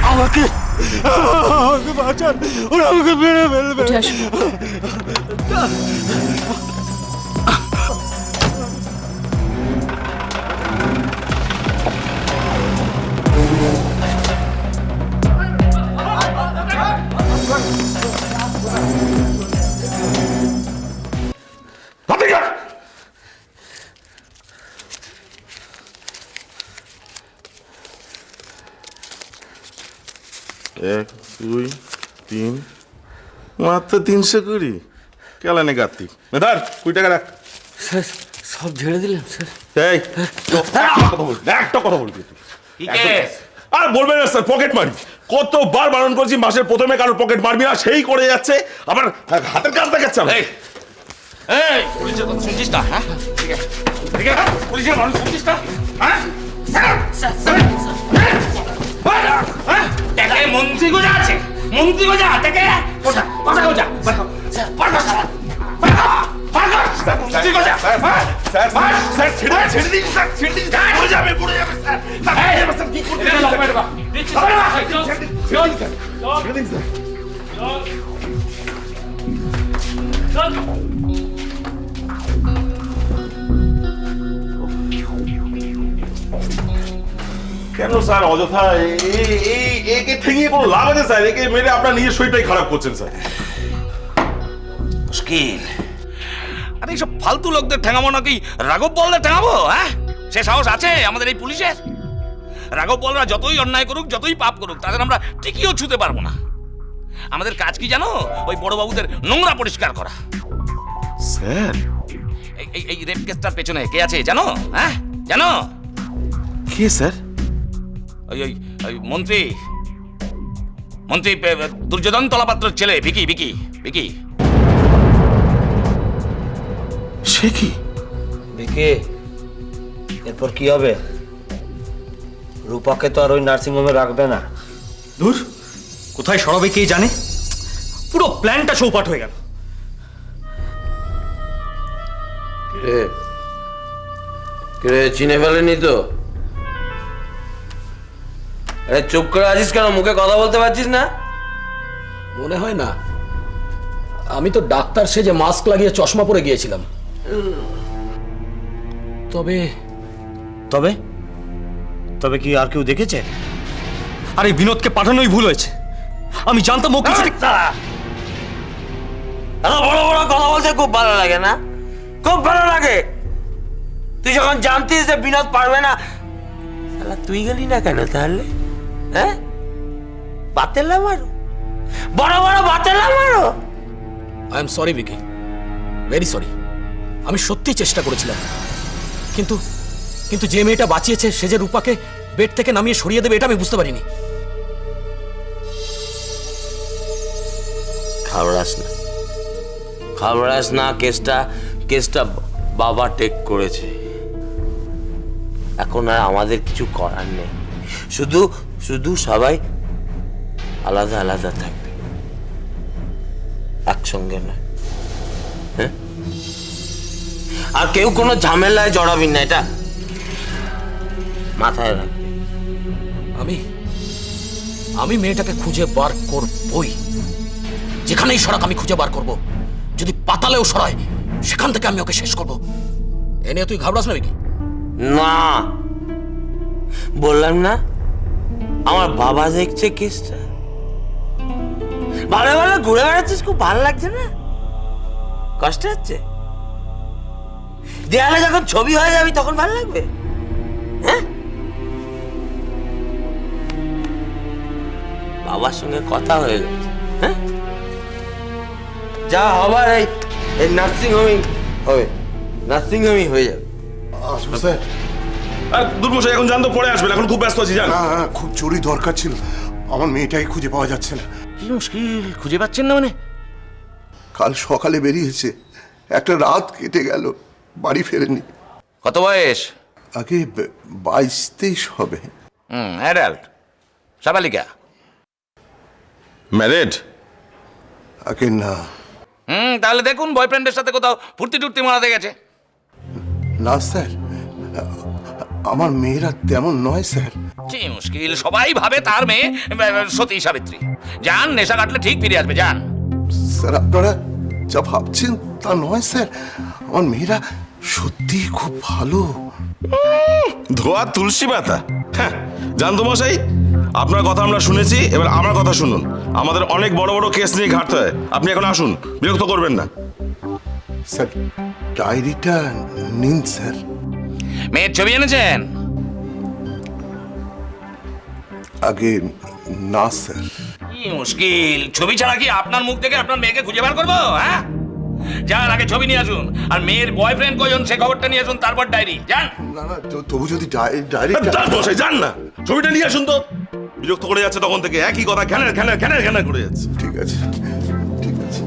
আমাকে বাঁচান, ওরা আমাকে মেরে ফেলবে। উঠে আসুন। এক দুই তিন, মাত্র 320 কেলানে গাতি ধর 20 টাকা রাখ। স্যার সব ঝেড়ে দিলেন স্যার? এই একটা কথা বলবি আর বলবেন না স্যার পকেট মারি। কতবার বারণ করেছি মাসের প্রথমে কারোর পকেট মারবি না, সেই করে যাচ্ছে, আবার হাতের কাজ দেখাচ্ছে। এই পুলিশের কথা শুনছিস না? হ্যাঁ ঠিক আছে ঠিক আছে, পুলিশের মানুষ শুনছিস না? হ্যাঁ দেখে মন্ত্রী গোজা আছে, মন্ত্রী গোজা দেখে কথা গোজা কেন স্যার অযথা একে ঠেঙিয়ে কোনো লাভ আছে স্যার? একে মেরে আপনার নিজের শরীরটাই খারাপ করছেন স্যার। মুশকিল। আরে এইসব ফালতু লোকদের ঠেঙাবো নাকি রাঘব বলদের ঠেঙাবো? হ্যাঁ সে সাহস আছে আমাদের এই পুলিশের? রাঘব বলরা যতই অন্যায় করুক, যতই পাপ করুক, তাদের আমরা টিকিও ছুতে পারবো না। আমাদের কাজ কি জানো? ওই বড় বাবুদের নোংরা পরিষ্কার করা। স্যার এই রেপ কেসটার পেছনে কে আছে জানো? হ্যাঁ জানো? কে স্যার? ওই মন্ত্রী দুর্যোধন তলাপাত্রের ছেলে ভিকি ভিকি ভিকি। সে কি? ভিকি, এরপর কি হবে? রূপাকে তো আর ওই নার্সিংহোমে রাখবে না। দূর, কোথায় সরাবে কে জানে। পুরো প্ল্যানটা চৌপাট হয়ে গেল। রে চিনে ফেলেনি তো? আরে চুপ করে আছিস কেন? মুখে কথা বলতে পারছিস না? মনে হয় না। আমি তো ডাক্তার সেজে মাস্ক লাগিয়ে চশমা পরে গিয়েছিলাম। তবে তবে তবে কি আর কেউ দেখেছে? আরে বিনোদকে পাঠানোই ভুল হয়েছে। আমি জানতাম ও কিছু। বড় বড় কথা বলতে খুব ভালো লাগে না? খুব ভালো লাগে। তুই যখন জানতিস যে বিনোদ পারবে না, শালা তুই গেলি না কেন তাহলে? হ্যাঁ বাতেলা মারো, বড় বড় বাতেলা মারো। I am sorry Vicky, very sorry. আমি সত্যি চেষ্টা করেছিলাম, কিন্তু কিন্তু যে মেয়েটা বাঁচিয়েছে সে যে রূপাকে বেড থেকে নামিয়ে সরিয়ে দেবে এটা আমি বুঝতে পারিনি। খাবড়াস না। কেসটা বাবা টেক করেছে। এখন আর আমাদের কিছু করার নেই। শুধু সবাই আলাদা আলাদা থাকবে, একসঙ্গে নয়। হ্যাঁ, আর কেউ কোনো ঝামেলায় জড়াবি না, এটা মাথায় রাখবি। আমি মেয়েটাকে খুঁজে বার করবই। যেখানেই সরাক আমি খুঁজে বার করব। যদি পাতালেও সরায় সেখান থেকে আমি ওকে শেষ করব। এ নিয়ে তুই ঘাবড়াস না ভিকি? না, বললাম না আমার বাবা দেখছে কেসটা। ভালো ভালো ঘুরে বেড়াচ্ছিস, খুব ভালো লাগছে না? কষ্ট হচ্ছে? দেয়ালে যখন ছবি হয়ে যাবি তখন ভালো লাগবে? হ্যাঁ, বাবার সঙ্গে কথা হয়ে গেছে। হ্যাঁ, যা হবার এই নার্সিংহোমই হবে, নার্সিংহোমই হয়ে যাবে। আসবো স্যার? দুর্মশাই এখন জানতো পরে আসবেন, এখন খুব ব্যস্ত আছি জান। না খুব জরুরি দরকার ছিল। আমার মেয়েটাকে খুঁজে পাওয়া যাচ্ছে না। কি মুশকিল, খুঁজে পাচ্ছেন না মানে? কাল সকালে বেরিয়েছে, একটা রাত কেটে গেল, বাড়ি ফেরেনি। কত বয়স? আগে 22-23 হবে। অ্যাডাল্ট, সাবালিকা? ম্যারেড? আগে না। তাহলে দেখুন বয়ফ্রেন্ডের সাথে কোথাও ফুর্তি টুর্তি মারাতে গেছে। না স্যার, আমার মেয়েরা তেমন নয় স্যার। কি মুশকিল, সবাই ভাবে তার মেয়ে সতী সাবিত্রী। যান, নেশা কাটলে ঠিক ফিরে আসবে, যান। স্যার আপনারা যা ভাবছেন তা নয় স্যার, আমার মেয়েরা সত্যি খুব ভালো। ধোয়া তুলসী পাতা। হ্যাঁ, জানতো মশাই, আপনার কথা আমরা শুনেছি, এবার আমার কথা শুনুন। আমাদের অনেক বড় বড় কেস নিয়ে ঘাটতে হয়, আপনি এখন আসুন, বিরক্ত করবেন না। স্যার ডায়েরিটা নিন স্যার। মেয়ের ছবি এনেছেন? আগে না স্যার। কি মুশকিল, ছবি ছাড়া কি আপনার মুখ থেকে আপনার মেয়েকে খুঁজে বার করবো? হ্যাঁ, যান, আগে ছবি নিয়ে আসুন। আর মেয়ের বয়ফ্রেন্ড কজন সে খবরটা নিয়ে আসুন, তারপর ডায়েরি। যান। না না, তবু যদি ডায়েরি যান মশাই, যান না, ছবিটা নিয়ে আসুন তো। বিরক্ত করে যাচ্ছে তখন থেকে, একই কথা ঘ্যানের ঘ্যানের ঘ্যানের ঘ্যানের করে যাচ্ছে। ঠিক আছে, ঠিক আছে।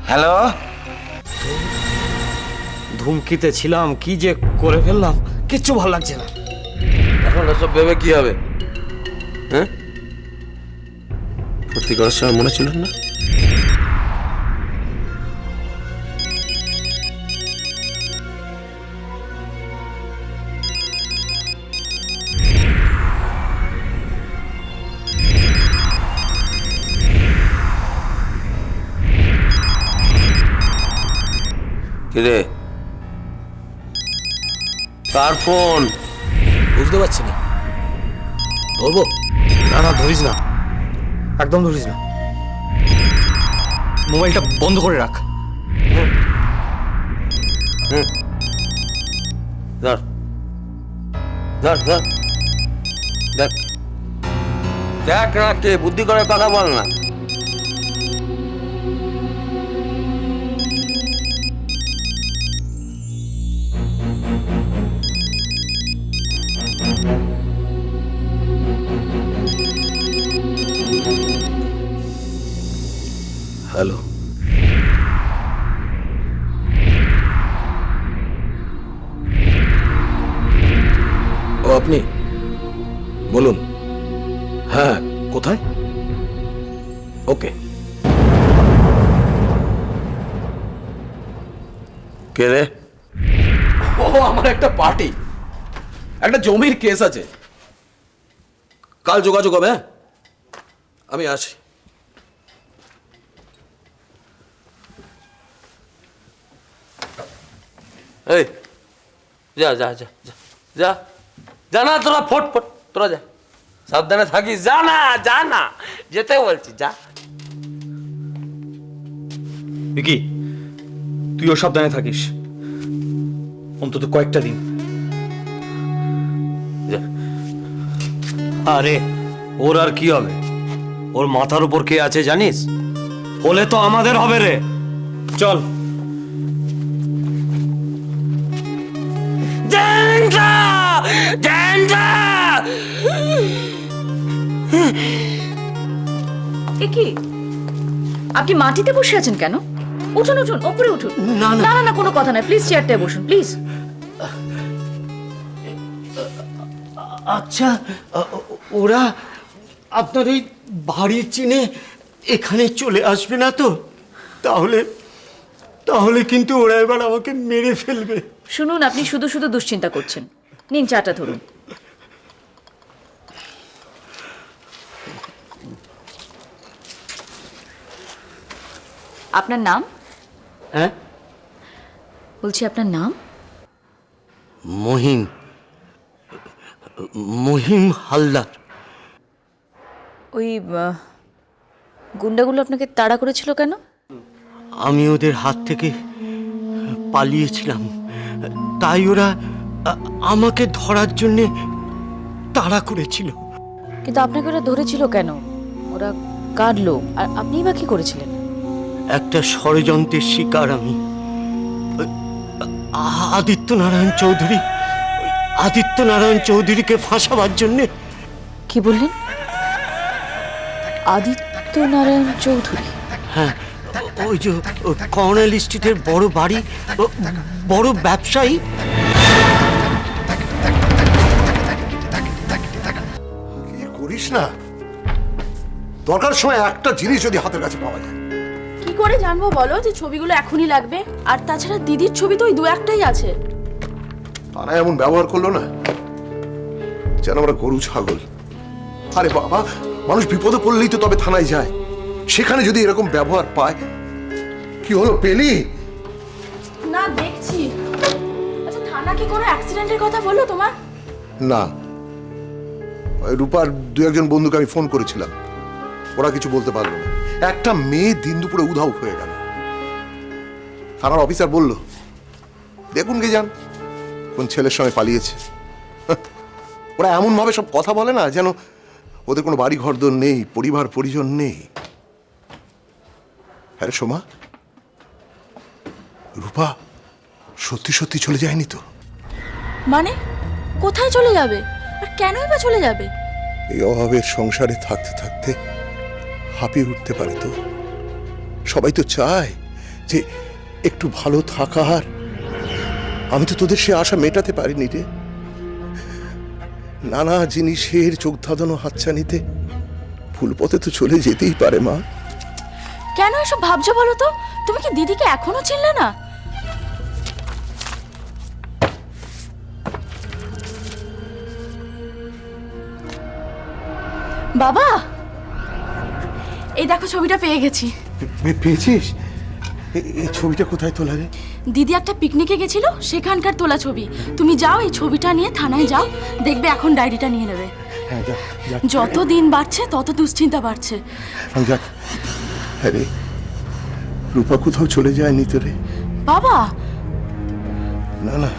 হ্যালো, ধুমকিতে ছিলাম, কি যে করে ফেললাম, কিচ্ছু ভালো লাগছে না। এখন ওসব ভেবে কি হবে? হ্যাঁ, ফুর্তি করার সময় মনে ছিল না? কিরে, কার ফোন? বুঝতে পারছি না, ধরবো? না না, ধরিস না, একদম ধরিস না। মোবাইলটা বন্ধ করে রাখ। ধর ধর ধর, দেখ দেখ না, কে? বুদ্ধি করে কথা বল না। হ্যালো, ও আপনি বলুন। হ্যাঁ, কোথায়? ওকে। কে রে? ও আমার একটা পার্টি, একটা জমির কেস আছে, কাল যোগাযোগ হবে। হ্যাঁ, আমি আসি। এই যা যা যা যা যা, যা না, তোরা ফট ফট, তোরা যা, সাবধানে থাকিস। যা না, যা না, যেতে বলছি, যা। বিকি, তুইও সাবধানে থাকিস, অন্তত কয়েকটা দিন। যা। আরে ওর আর কি হবে? ওর মাথার উপর কে আছে জানিস? হলে তো আমাদের হবে রে। চল। এ কি, আপনি মাটিতে বসে আছেন কেন? উঠুন উঠুন, ওপরে উঠুন। না, না। না না না, কোনো কথা নাই, প্লিজ চেয়ারটায় বসুন, প্লিজ। আচ্ছা, ওরা আপনার ওই বাড়ি চিনে এখানে চলে আসবে না তো? তাহলে তাহলে কিন্তু ওরা এবার আমাকে মেরে ফেলবে। শুনুন, আপনি শুধু শুধু দুশ্চিন্তা করছেন। নিন, চাটা ধরুন। আপনার নাম? হ্যাঁ, বলছি আপনার নাম? মহিম, মহিম হালদার। ওই গুন্ডাগুলো আপনাকে তাড়া করেছিল কেন? আমি ওদের হাত থেকে পালিয়েছিলাম, তাই ওরা আমাকে ধরার জন্যে তাড়া করেছিল। কিন্তু আপনাকে ওরা ধরেছিল কেন? ওরা কার লোক? আর আপনিই বা কি করেছিলেন? একটা ষড়যন্ত্রের শিকার আমি। আদিত্যনারায়ণ চৌধুরী, আদিত্যনারায়ণ চৌধুরীকে ফাঁসাবার জন্যে। কি বললেন? আদিত্যনারায়ণ চৌধুরী? হ্যাঁ, ওই যে কর্নেল স্ট্রিটের বড় বাড়ি, বড় ব্যবসায়ী। বলিস না, দরকার সময় একটা জিনিস যদি হাতের কাছে পাওয়া যায়। কি করে জানবো বলো যে ছবিগুলো এখনই লাগবে? আর তাছাড়া দিদির ছবি তো ওই দু একটাই আছে। তারা এমন ব্যবহার করলো না যেন আমরা গরু ছাগল। আরে বাবা, মানুষ বিপদে পড়লেই তো তবে থানায় যায়, সেখানে যদি এরকম ব্যবহার পায়। কি হলো, পেলি? না, দেখছি। আচ্ছা, থানা কি কোনো অ্যাক্সিডেন্টের কথা বললো তোমার? না, ওই রূপার দু একজন বন্ধুকে আমি ফোন করেছিলাম, ওরা কিছু বলতে পারলো না। একটা মেয়ে দিন দুপুরে উধাও হয়ে গেল। থানার অফিসার বলল দেখুন কে যান কোন ছেলের সঙ্গে পালিয়েছে। ওরা এমন ভাবে সব কথা বলে না যেন ওদের কোনো বাড়ি ঘরদোর নেই, পরিবার পরিজন নেই। হ্যাঁ সোমা, রূপা সত্যি সত্যি চলে যায়নি তো? মানে কোথায় চলে যাবে, আর কেনই বা চলে যাবে? এই অভাবের সংসারে থাকতে থাকতে হাঁপিয়ে উঠতে পারে তো। সবাই তো চায় যে একটু ভালো থাকার। আমি তো তোদের সে আশা মেটাতে পারিনি রে। নানা জিনিসের চোখ ধাঁধানো হাতছানিতে ভুল পথে তো চলে যেতেই পারে মা। কেন এসব ভাবছো বলো তো? তুমি কি দিদিকে এখনো চিনলে না? বাবা, এই দেখো ছবিটা পেয়ে গেছি। পেয়েছিস? এই ছবিটা কোথায় তোলা রে? দিদি একটা পিকনিকে গেছিল, সেখানকার তোলা ছবি। তুমি যাও, এই ছবিটা নিয়ে থানায় যাও, দেখবে এখন ডায়েরিটা নিয়ে নেবে। হ্যাঁ, যা যা। যত দিন বাড়ছে তত দুশ্চিন্তা বাড়ছে। যা। হ্যাঁ রে, রূপা কোথাও চলে যায়নি তো রে? বাবা, না না,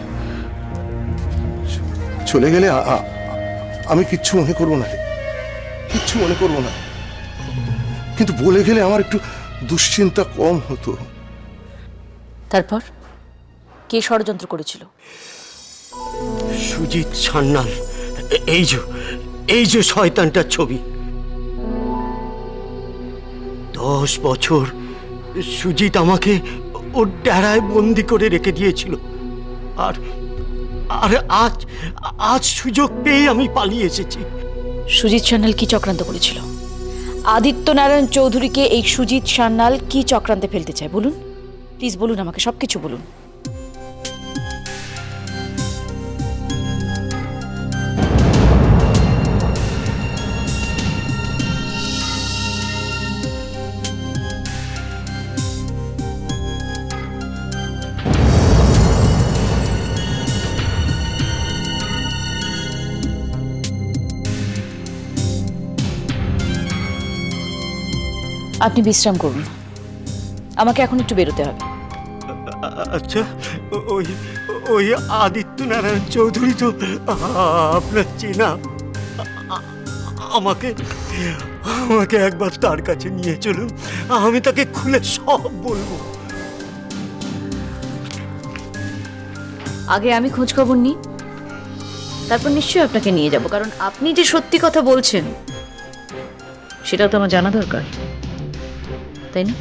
চলে গেলে আমি কিচ্ছু মনে করবো না রে, কিচ্ছু মনে করবো না। কিন্তু বলে গেলে আমার একটু দুশ্চিন্তা কম হতো। তারপর কে ষড়যন্ত্র করেছিল? সুজিত সান্যাল। এই যে শয়তানটার ছবি। 10 বছর সুজিত আমাকে ওর ডেরায় বন্দি করে রেখে দিয়েছিল, আর আজ সুযোগ পেয়ে আমি পালিয়ে এসেছি। সুজিত সান্যাল কি চক্রান্ত করেছিল? আদিত্য নারায়ণ চৌধুরীকে এই সুজিত সান্যাল কি চক্রান্তে ফেলতে চায় বলুন, প্লিজ বলুন, আমাকে সবকিছু বলুন। আপনি বিশ্রাম করুন, আমাকে এখন একটু বেরোতে হবে। আচ্ছা, ওই আদিত্য নারায়ণ চৌধুরী তো আপনার চেনা। আমাকে একবার তার কাছে নিয়ে চলুন, আমি তাকে খুলে সব বলবো। আগে আমি খোঁজ খবর নিই, তারপর নিশ্চয়ই আপনাকে নিয়ে যাব, কারণ আপনি যে সত্যি কথা বলছেন সেটা তো আমার জানা দরকার, তাই না?